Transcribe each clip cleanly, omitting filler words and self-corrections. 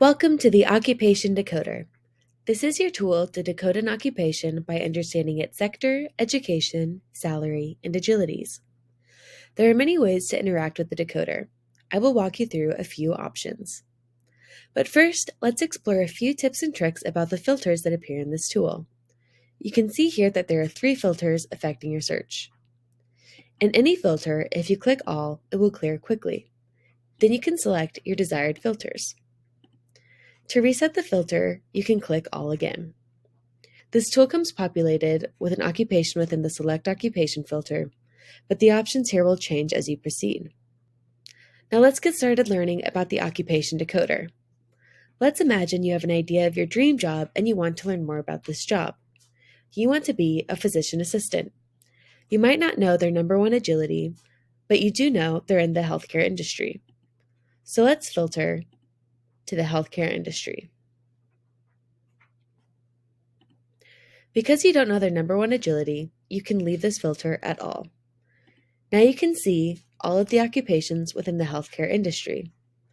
Welcome to the Occupation Decoder. This is your tool to decode an occupation by understanding its sector, education, salary, and agilities. There are many ways to interact with the decoder. I will walk you through a few options. But first, let's explore a few tips and tricks about the filters that appear in this tool. You can see here that there are 3 filters affecting your search. In any filter, if you click all, it will clear quickly. Then you can select your desired filters. To reset the filter, you can click all again. This tool comes populated with an occupation within the Select Occupation filter, but the options here will change as you proceed. Now let's get started learning about the Occupation Decoder. Let's imagine you have an idea of your dream job and you want to learn more about this job. You want to be a physician assistant. You might not know their #1 agility, but you do know they're in the healthcare industry. So let's filter to the healthcare industry. Because you don't know their #1 agility, you can leave this filter at all. Now you can see all of the occupations within the healthcare industry.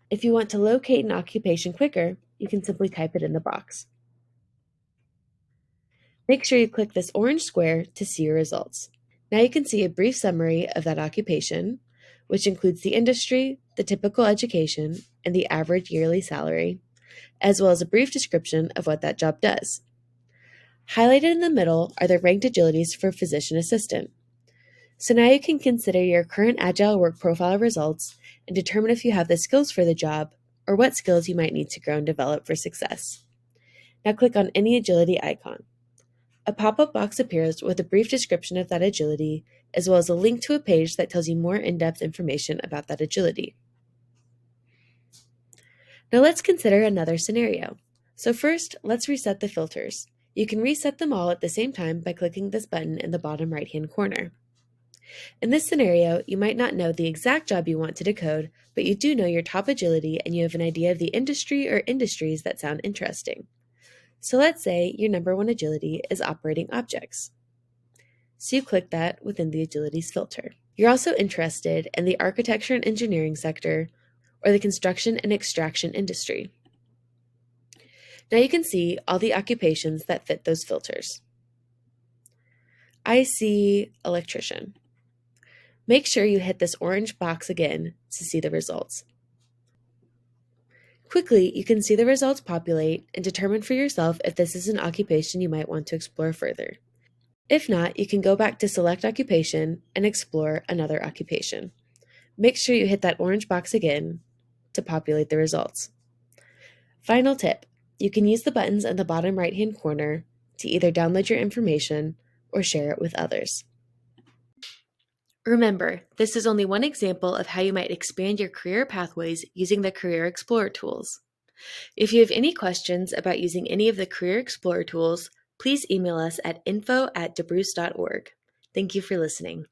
If you want to locate an occupation quicker, you can simply type it in the box. Make sure you click this orange square to see your results. Now you can see a brief summary of that occupation, which includes the industry, the typical education, and the average yearly salary, as well as a brief description of what that job does. Highlighted in the middle are the ranked agilities for physician assistant. So now you can consider your current Agile work profile results and determine if you have the skills for the job or what skills you might need to grow and develop for success. Now click on any agility icon. A pop-up box appears with a brief description of that agility, as well as a link to a page that tells you more in-depth information about that agility. Now let's consider another scenario. So first, let's reset the filters. You can reset them all at the same time by clicking this button in the bottom right-hand corner. In this scenario, you might not know the exact job you want to decode, but you do know your top agility and you have an idea of the industry or industries that sound interesting. So let's say your #1 agility is operating objects. So you click that within the agilities filter. You're also interested in the architecture and engineering sector or the construction and extraction industry. Now you can see all the occupations that fit those filters. I see electrician. Make sure you hit this orange box again to see the results. Quickly, you can see the results populate and determine for yourself if this is an occupation you might want to explore further. If not, you can go back to Select Occupation and explore another occupation. Make sure you hit that orange box again to populate the results. Final tip, you can use the buttons in the bottom right-hand corner to either download your information or share it with others. Remember, this is only one example of how you might expand your career pathways using the Career Explorer tools. If you have any questions about using any of the Career Explorer tools, please email us at info@debruce.org. Thank you for listening.